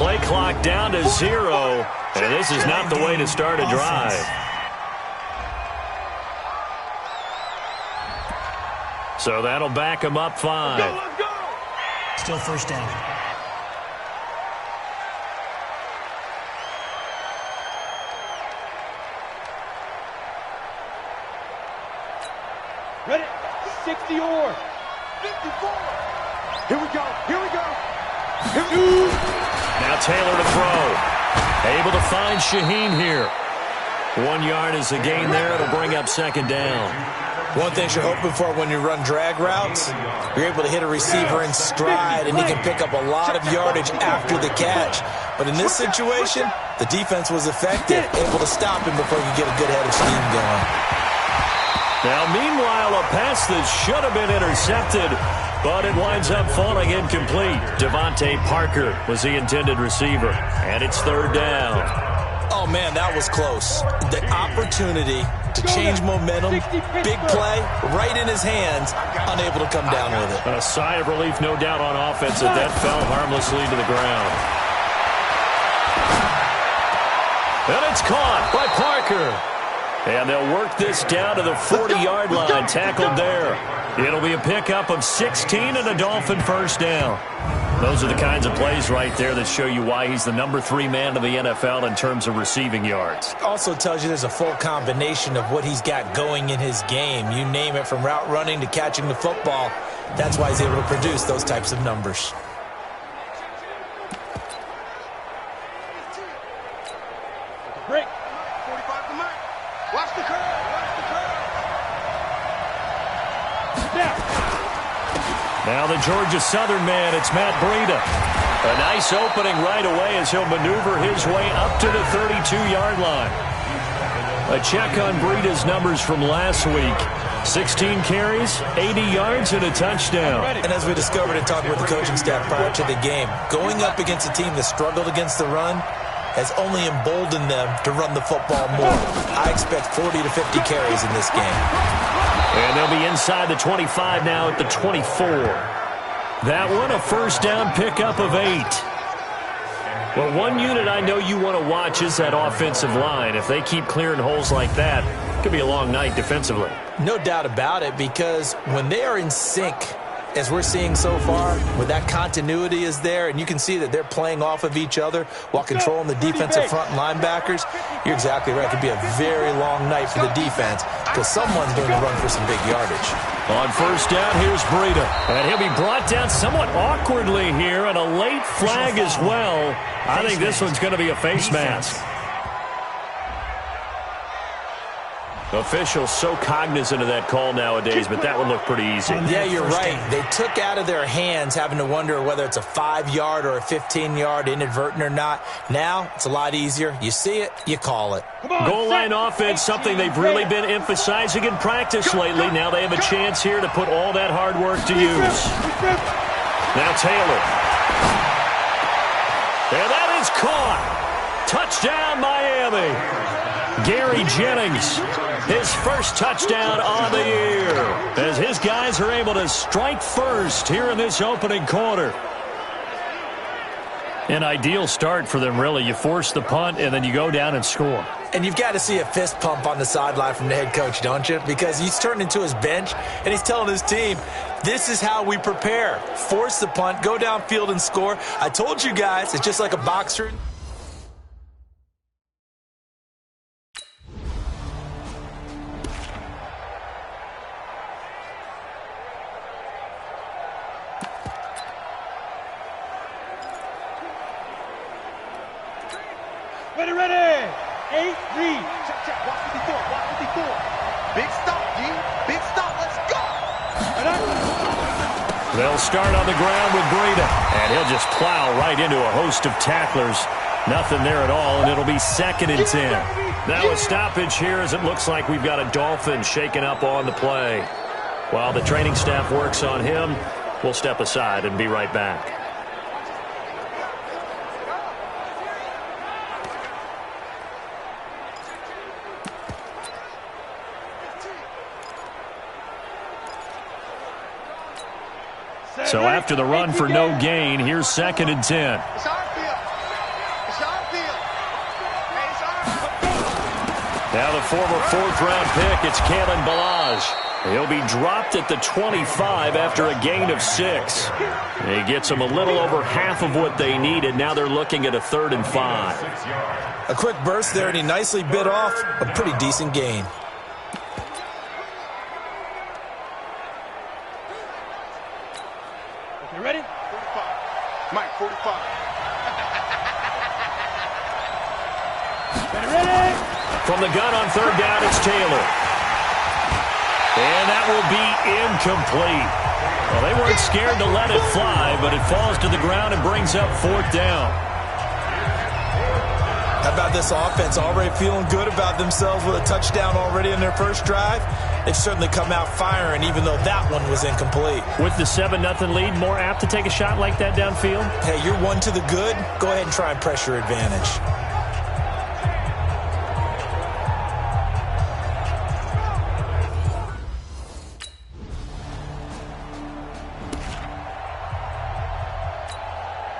play clock down to 0, and this is not the way to start a drive. So that'll back him up 5. Let's go. Still first down. Ready? 60 or 54. Here we go. Here we go. Now Taylor to throw. Able to find Shaheen here. 1 yard is the gain there. It'll bring up second down. One thing you're hoping for when you run drag routes, you're able to hit a receiver in stride, and he can pick up a lot of yardage after the catch. But in this situation, the defense was effective, able to stop him before you get a good head of steam going. Now, meanwhile, a pass that should have been intercepted, but it winds up falling incomplete. Devontae Parker was the intended receiver, and it's third down. Oh, man, that was close. The opportunity to change momentum, big play, right in his hands, unable to come down with it. A sigh of relief, no doubt, on offense that that fell harmlessly to the ground. And it's caught by Parker. And they'll work this down to the 40-yard line, tackled there. It'll be a pickup of 16 and a Dolphin first down. Those are the kinds of plays right there that show you why he's the number 3 man in the NFL in terms of receiving yards. Also tells you there's a full combination of what he's got going in his game. You name it, from route running to catching the football. That's why he's able to produce those types of numbers. Break. 45 to Mike. Watch the curve. Watch the curve. Now the Georgia Southern man, it's Matt Breida. A nice opening right away as he'll maneuver his way up to the 32-yard line. A check on Breida's numbers from last week. 16 carries, 80 yards, and a touchdown. And as we discovered in talking with the coaching staff prior to the game, going up against a team that struggled against the run has only emboldened them to run the football more. I expect 40 to 50 carries in this game. And they'll be inside the 25 now at the 24. That one, a first down pickup of 8. Well, one unit I know you want to watch is that offensive line. If they keep clearing holes like that, it could be a long night defensively. No doubt about it, because when they are in sync, as we're seeing so far, where that continuity is there, and you can see that they're playing off of each other while controlling the defensive front linebackers, you're exactly right. It could be a very long night for the defense because someone's going to run for some big yardage. On first down, here's Breida. And he'll be brought down somewhat awkwardly here, and a late flag as well. I think this one's going to be a face mask. Officials so cognizant of that call nowadays, but that would look pretty easy. Yeah, you're right. They took out of their hands having to wonder whether it's a 5-yard or a 15-yard, inadvertent or not. Now, it's a lot easier. You see it, you call it. Goal line offense, something they've really been emphasizing in practice lately. Now they have a chance here to put all that hard work to use. Now Taylor. And that is caught. Touchdown, Miami. Gary Jennings, his first touchdown on the year, as his guys are able to strike first here in this opening quarter. An ideal start for them, really. You force the punt, and then you go down and score. And you've got to see a fist pump on the sideline from the head coach, don't you? Because he's turned into his bench, and he's telling his team, this is how we prepare. Force the punt, go downfield and score. I told you guys, it's just like a boxer. Ready. 8-3. Check. Watch 54. Watch 54. Big stop, D. Big stop. Let's go. They'll start on the ground with Breida, and he'll just plow right into a host of tacklers. Nothing there at all, and it'll be 2nd and 10. Now a stoppage here as it looks like we've got a Dolphin shaken up on the play. While the training staff works on him, we'll step aside and be right back. So after the run for no gain, here's 2nd and 10. Now the former fourth-round pick, it's Kalen Balaj. He'll be dropped at the 25 after a gain of 6. He gets them a little over half of what they needed. Now they're looking at a 3rd and 5. A quick burst there, and he nicely bit off a pretty decent gain. You ready? 45. Mike, 45. Ready? From the gun on 3rd down, it's Taylor. And that will be incomplete. Well, they weren't scared to let it fly, but it falls to the ground and brings up 4th down. How about this offense already feeling good about themselves with a touchdown already in their first drive? They've certainly come out firing, even though that one was incomplete. With the 7-0 lead, more apt to take a shot like that downfield? Hey, you're one to the good. Go ahead and try and pressure advantage.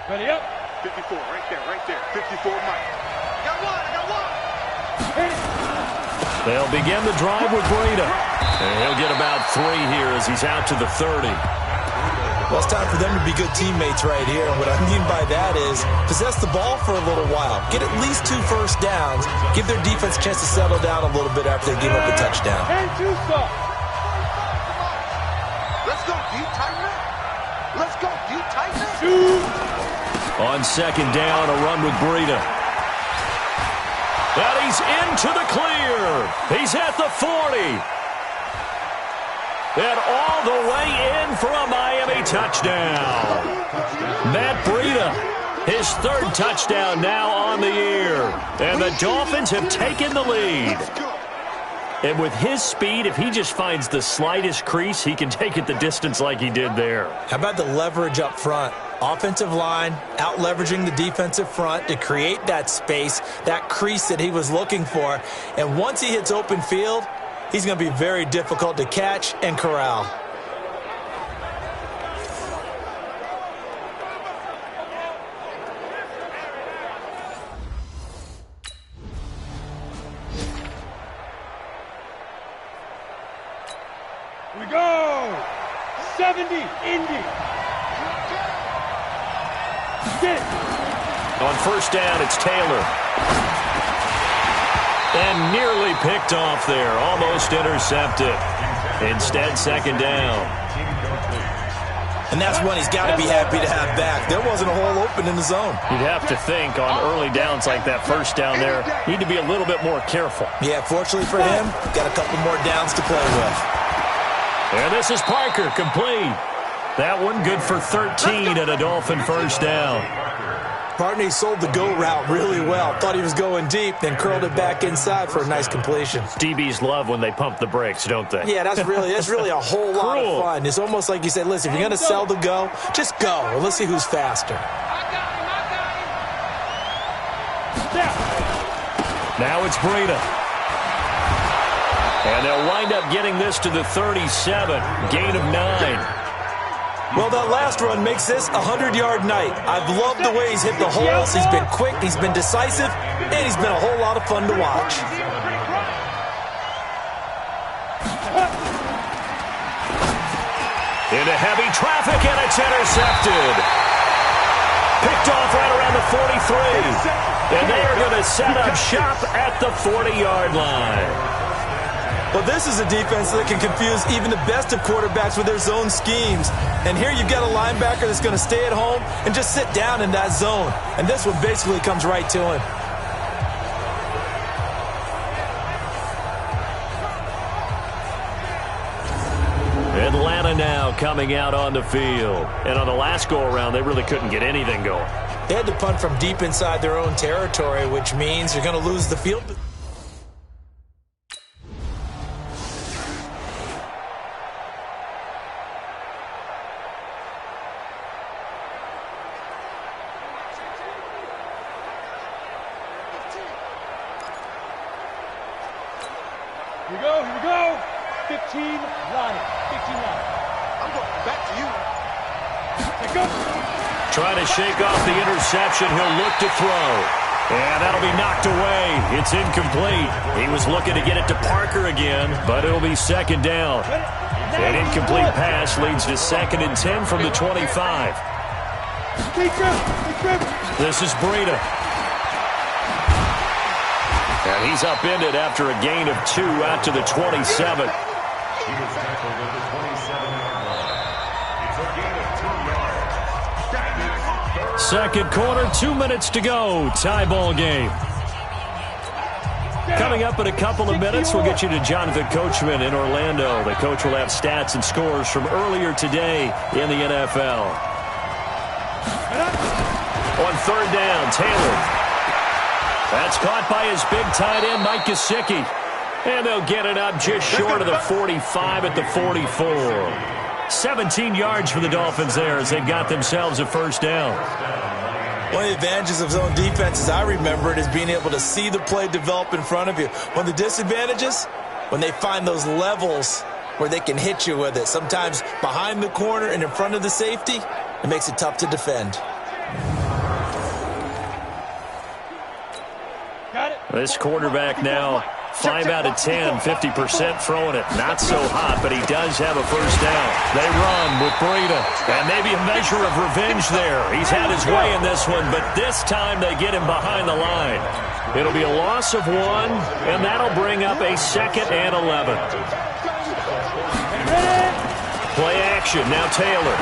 Ready up. 54, right there. 54, Mike. I got one. Hit it. They'll begin the drive with Breida. And he'll get about 3 here as he's out to the 30. Well, it's time for them to be good teammates right here. And what I mean by that is possess the ball for a little while. Get at least 2 first downs. Give their defense a chance to settle down a little bit after they give up a touchdown. And 2 stop. Let's go, deep tighten up. Let's go, deep tighten up. On 2nd down, a run with Breida. And he's into the clear. He's at the 40. And all the way in for a Miami touchdown. Matt Breida, his 3rd touchdown now on the year. And the Dolphins have taken the lead. And with his speed, if he just finds the slightest crease, he can take it the distance like he did there. How about the leverage up front? Offensive line out-leveraging the defensive front to create that space, that crease that he was looking for. And once he hits open field, he's going to be very difficult to catch and corral. We go. 70, Indy. Get it. On 1st down, it's Taylor. And nearly picked off there. Almost intercepted. Instead, 2nd down. And that's one he's got to be happy to have back. There wasn't a hole open in the zone. You'd have to think on early downs like that 1st down there, need to be a little bit more careful. Yeah, fortunately for him, got a couple more downs to play with. And this is Parker, complete. That one good for 13 at a Dolphin 1st down. Partner, he sold the go route really well. Thought he was going deep, then curled it back inside for a nice completion. DBs love when they pump the brakes, don't they? Yeah, that's really a whole lot of fun. It's almost like you said, listen, if you're going to sell the go, just go. And let's see who's faster. Now it's Breida. And they'll wind up getting this to the 37. Gain of 9. Well, that last run makes this a 100-yard night. I've loved the way he's hit the holes. He's been quick, he's been decisive, and he's been a whole lot of fun to watch. Into heavy traffic, and it's intercepted. Picked off right around the 43. And they are going to set up shop at the 40-yard line. Well, this is a defense that can confuse even the best of quarterbacks with their zone schemes. And here you've got a linebacker that's going to stay at home and just sit down in that zone. And this one basically comes right to him. Atlanta now coming out on the field. And on the last go-around, they really couldn't get anything going. They had to punt from deep inside their own territory, which means you're going to lose the field. Here we go. 15 line. 15 line. I'm going back to you. Pick up. Trying to shake off the interception. He'll look to throw. And that'll be knocked away. It's incomplete. He was looking to get it to Parker again, but it'll be second down. An incomplete pass leads to 2nd and 10 from the 25. This is Breida. And he's upended after a gain of 2 out to the 27. Second quarter, 2 minutes to go. Tie ball game. Coming up in a couple of minutes, we'll get you to Jonathan Coachman in Orlando. The coach will have stats and scores from earlier today in the NFL. On third down, Taylor. That's caught by his big tight end, Mike Gesicki. And they'll get it up just short of the 45 at the 44. 17 yards for the Dolphins there as they've got themselves a first down. One of the advantages of zone defense, as I remember it, is being able to see the play develop in front of you. One of the disadvantages, when they find those levels where they can hit you with it. Sometimes behind the corner and in front of the safety, it makes it tough to defend. This quarterback now 5 out of 10, 50% throwing it. Not so hot, but he does have a first down. They run with Breida. And maybe a measure of revenge there. He's had his way in this one, but this time they get him behind the line. It'll be a loss of 1, and that'll bring up a 2nd and 11. Play action. Now Taylor.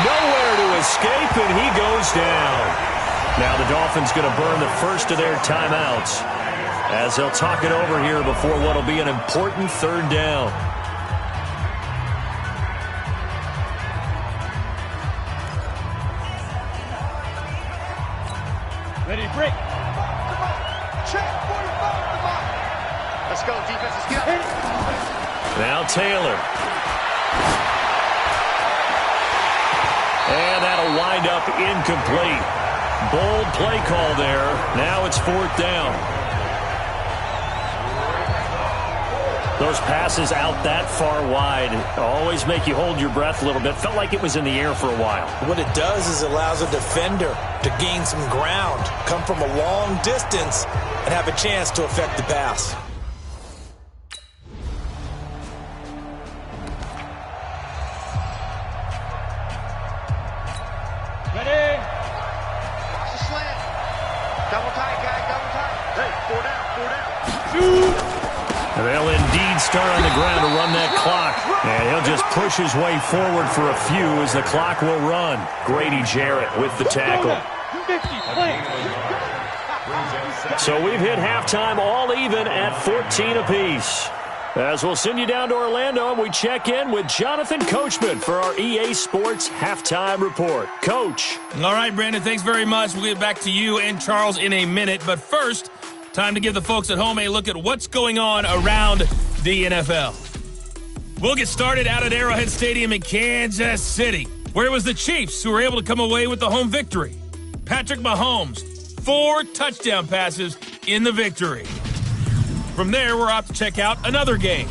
Nowhere to escape, and he goes down. Now the Dolphins going to burn the first of their timeouts as they'll talk it over here before what will be an important third down. Ready, break. Check, 45. Let's go, defense. Let's get it. Now Taylor. And that'll wind up incomplete. Bold play call there. Now it's 4th down. Those passes out that far wide always make you hold your breath a little bit. Felt like it was in the air for a while. What it does is it allows a defender to gain some ground, come from a long distance, and have a chance to affect the pass. Ready? Watch the slant. Double tight, guys. Double tight. Hey, 4 down. 4 down. 2. They'll indeed start on the ground to run that clock. And he'll just push his way forward for a few as the clock will run. Grady Jarrett with the tackle. So we've hit halftime all even at 14 apiece. As we'll send you down to Orlando and we check in with Jonathan Coachman for our EA Sports Halftime Report. Coach. All right, Brandon, thanks very much. We'll get back to you and Charles in a minute. But first, time to give the folks at home a look at what's going on around the NFL. We'll get started out at Arrowhead Stadium in Kansas City, where it was the Chiefs who were able to come away with the home victory. Patrick Mahomes, 4 touchdown passes in the victory. From there, we're off to check out another game.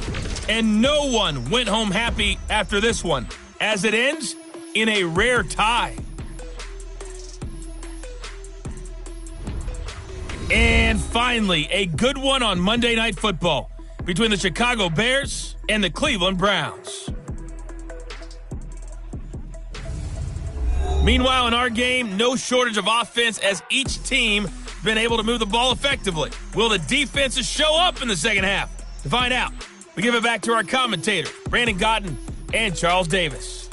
And no one went home happy after this one, as it ends in a rare tie. And finally, a good one on Monday Night Football between the Chicago Bears and the Cleveland Browns. Meanwhile, in our game, no shortage of offense as each team has been able to move the ball effectively. Will the defenses show up in the second half? To find out, we give it back to our commentators, Brandon Godden and Charles Davis.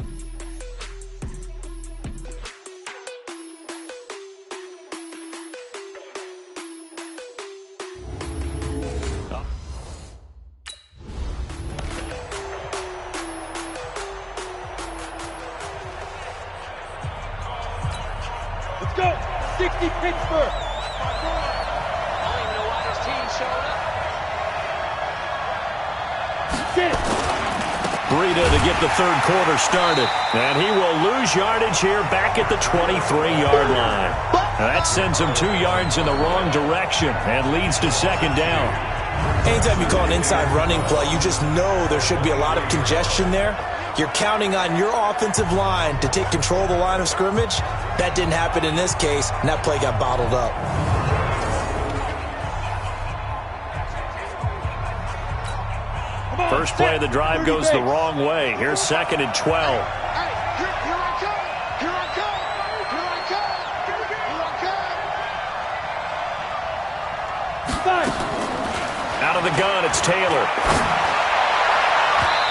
Let's go. 60 Pittsburgh. Breida to get the third quarter started. And he will lose yardage here back at the 23-yard line. Now that sends him 2 yards in the wrong direction and leads to second down. Anytime you call an inside running play, you just know there should be a lot of congestion there. You're counting on your offensive line to take control of the line of scrimmage. That didn't happen in this case, and that play got bottled up. First play of the drive goes the wrong way. Here's 2nd and 12. Out of the gun, it's Taylor.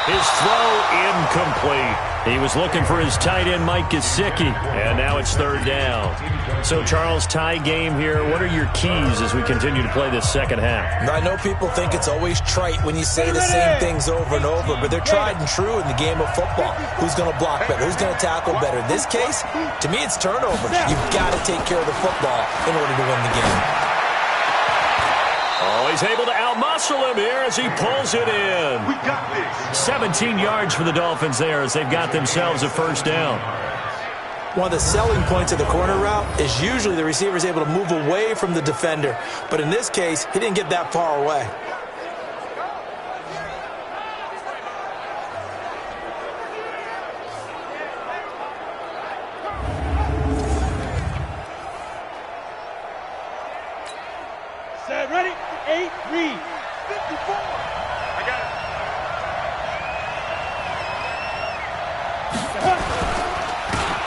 His throw incomplete. He was looking for his tight end, Mike Gesicki, and now it's 3rd down. So, Charles, tie game here. What are your keys as we continue to play this second half? I know people think it's always trite when you say the same things over and over, but they're tried and true in the game of football. Who's going to block better? Who's going to tackle better? In this case, to me, it's turnovers. You've got to take care of the football in order to win the game. Oh, he's able to outmuscle him here as he pulls it in. We got this. 17 yards for the Dolphins there as they've got themselves a first down. One of the selling points of the corner route is usually the receiver is able to move away from the defender. But in this case, he didn't get that far away. Set, ready? 8, read. 54. I got it.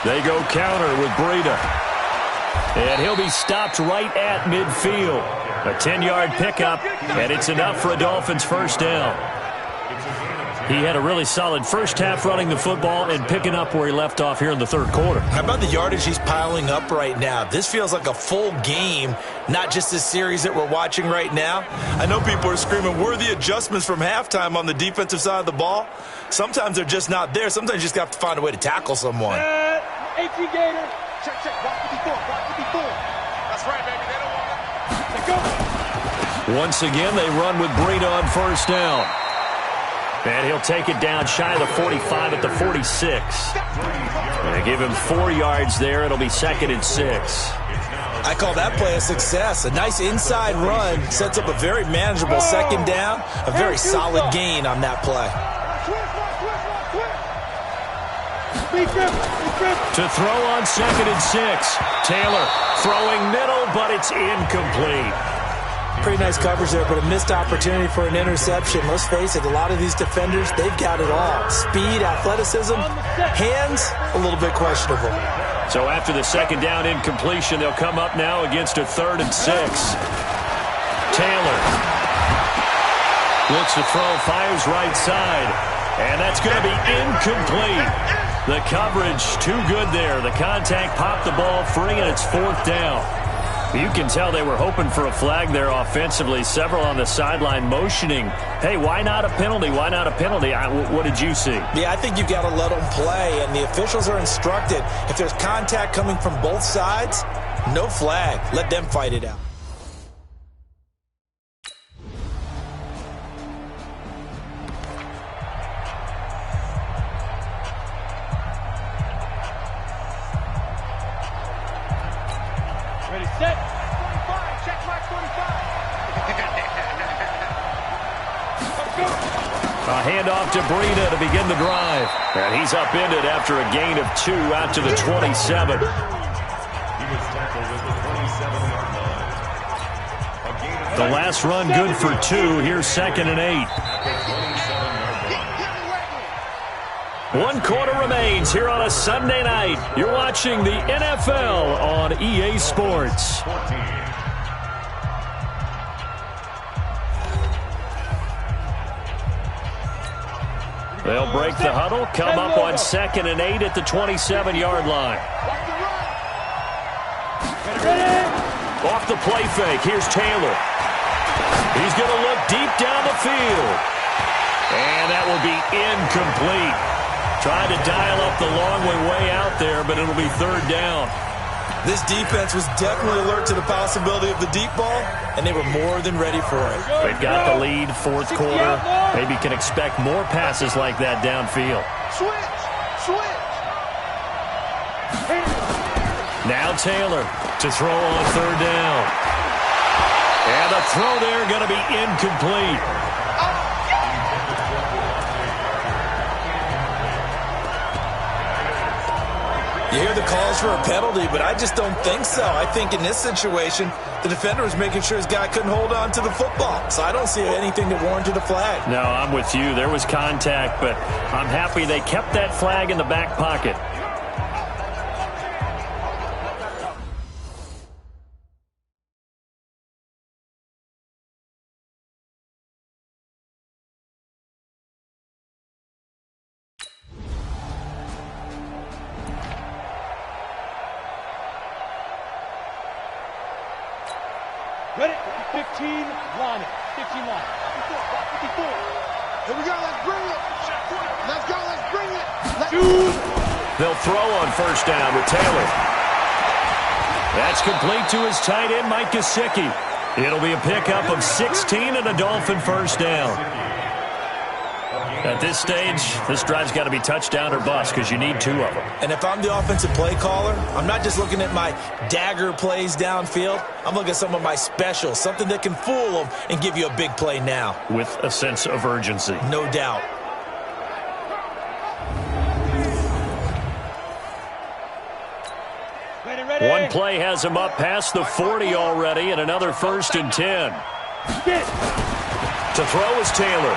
They go counter with Breida. And he'll be stopped right at midfield. A 10-yard pickup, and it's enough for a Dolphins first down. He had a really solid first half running the football and picking up where he left off here in the 3rd quarter. How about the yardage he's piling up right now? This feels like a full game, not just this series that we're watching right now. I know people are screaming, where are the adjustments from halftime on the defensive side of the ball? Sometimes they're just not there. Sometimes you just have to find a way to tackle someone. 18 Gator. Check, check. Block 54. Block 54. That's right, baby. They don't want it. Let's go. Once again, they run with Breida on first down. And he'll take it down shy of the 45 at the 46. And give him 4 yards there. It'll be 2nd and 6. I call that play a success. A nice inside run sets up a very manageable 2nd down. A very solid gain on that play. To throw on 2nd and 6. Taylor throwing middle, but it's incomplete. Pretty nice coverage there, but a missed opportunity for an interception. Let's face it, a lot of these defenders, they've got it all. Speed, athleticism, hands, a little bit questionable. So after the 2nd down incompletion, they'll come up now against a 3rd and 6. Taylor looks to throw, fires right side, and that's going to be incomplete. The coverage too good there. The contact popped the ball free, and it's 4th down. You can tell they were hoping for a flag there offensively. Several on the sideline motioning, hey, why not a penalty? Why not a penalty? What did you see? Yeah, I think you've got to let them play, and the officials are instructed. If there's contact coming from both sides, no flag. Let them fight it out. Ready, set. 45. Check mark 45. A handoff to Breida to begin the drive. And he's upended after a gain of 2 out to the 27. The last run good for 2. Here's 2nd and 8. 1 quarter remains here on a Sunday night. You're watching the NFL on EA Sports. They'll break the huddle, come up on 2nd and 8 at the 27-yard line. Off the play fake, here's Taylor. He's going to look deep down the field. And that will be incomplete. Trying to dial up the long way out there, but it'll be 3rd down. This defense was definitely alert to the possibility of the deep ball, and they were more than ready for it. They've got the lead, 4th quarter. Maybe can expect more passes like that downfield. Switch. Now Taylor to throw on 3rd down. And the throw there going to be incomplete. You hear the calls for a penalty, but I just don't think so. I think in this situation, the defender was making sure his guy couldn't hold on to the football. So I don't see anything that warranted a flag. No, I'm with you. There was contact, but I'm happy they kept that flag in the back pocket. Ready? 15 line it. 15 line. 54. Here we go. Let's bring it. Let's go. Let's bring it. They'll throw on first down with Taylor. That's complete to his tight end, Mike Gesicki. It'll be a pickup of 16 and a Dolphin first down. At this stage, this drive's got to be touchdown or bust because you need 2 of them. And if I'm the offensive play caller, I'm not just looking at my dagger plays downfield. I'm looking at some of my specials, something that can fool them and give you a big play now. With a sense of urgency. No doubt. Ready. One play has him up past the 40 already, and another 1st and 10. To throw is Taylor.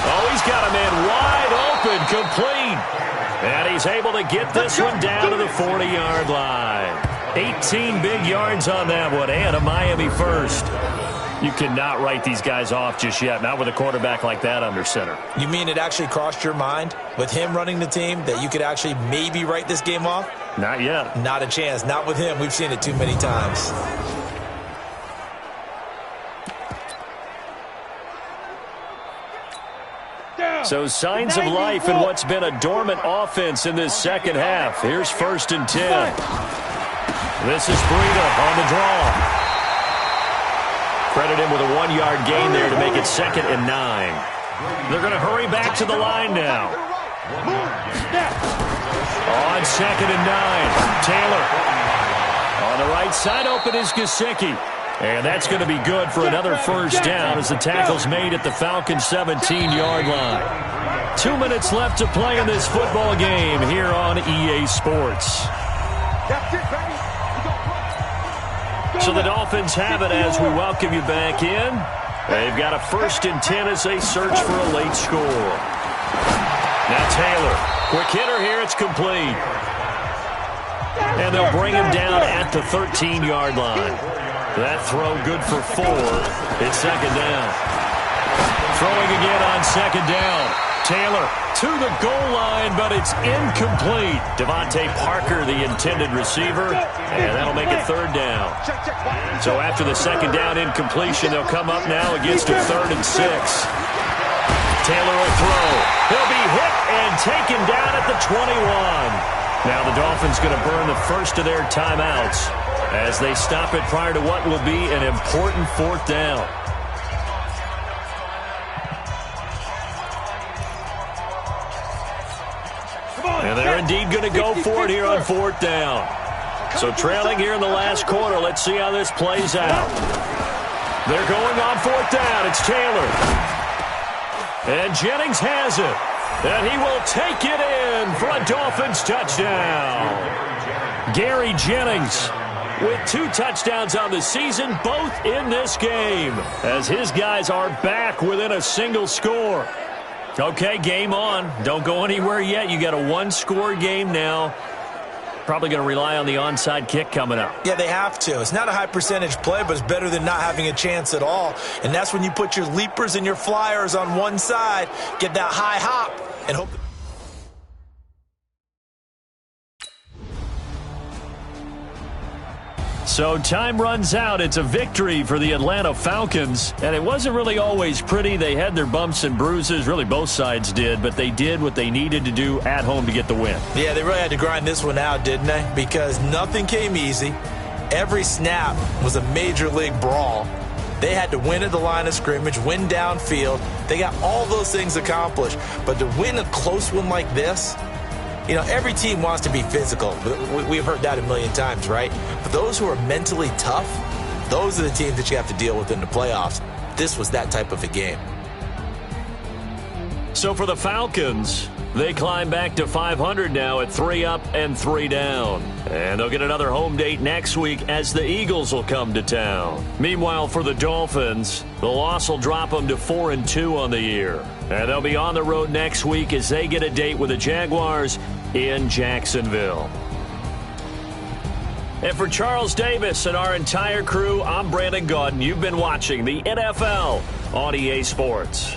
Oh, he's got a man wide open, complete. And he's able to get this one down to the 40-yard line. 18 big yards on that one, and a Miami first. You cannot write these guys off just yet, not with a quarterback like that under center. You mean it actually crossed your mind with him running the team that you could actually maybe write this game off? Not yet. Not a chance. Not with him. We've seen it too many times. So signs of life in what's been a dormant offense in this second half. Here's 1st and 10. This is Breida on the draw. Credit him with a 1-yard gain there to make it 2nd and 9. They're going to hurry back to the line now. On 2nd and 9, Taylor. On the right side, open is Gesicki. And that's going to be good for another first down as the tackle's made at the Falcons' 17-yard line. 2 minutes left to play in this football game here on EA Sports. So the Dolphins have it as we welcome you back in. They've got a 1st and 10 as they search for a late score. Now Taylor, quick hitter here, it's complete. And they'll bring him down at the 13-yard line. That throw good for 4. It's 2nd down. Throwing again on 2nd down. Taylor to the goal line, but it's incomplete. Devontae Parker, the intended receiver, and that'll make it 3rd down. So after the 2nd down incompletion, they'll come up now against a 3rd and 6. Taylor will throw. He'll be hit and taken down at the 21. Now the Dolphins going to burn the first of their timeouts as they stop it prior to what will be an important 4th down. And they're indeed going to go for it here on 4th down. So trailing here in the last quarter, let's see how this plays out. They're going on 4th down. It's Taylor. And Jennings has it. And he will take it in for a Dolphins touchdown. Gary Jennings with 2 touchdowns on the season, both in this game, as his guys are back within a single score. Okay, game on. Don't go anywhere yet. You got a 1-score game now. Probably going to rely on the onside kick coming up. Yeah, they have to. It's not a high percentage play, but it's better than not having a chance at all. And that's when you put your leapers and your flyers on one side, get that high hop, and hope. So time runs out. It's a victory for the Atlanta Falcons. And it wasn't really always pretty. They had their bumps and bruises. Really, both sides did. But they did what they needed to do at home to get the win. Yeah, they really had to grind this one out, didn't they? Because nothing came easy. Every snap was a major league brawl. They had to win at the line of scrimmage, win downfield. They got all those things accomplished. But to win a close one like this, you know, every team wants to be physical. We've heard that a million times, right? But those who are mentally tough, those are the teams that you have to deal with in the playoffs. This was that type of a game. So for the Falcons, they climb back to 500 now at 3 up and 3 down. And they'll get another home date next week as the Eagles will come to town. Meanwhile, for the Dolphins, the loss will drop them to 4-2 on the year. And they'll be on the road next week as they get a date with the Jaguars in Jacksonville. And for Charles Davis and our entire crew, I'm Brandon Gaudin. You've been watching the NFL on EA Sports.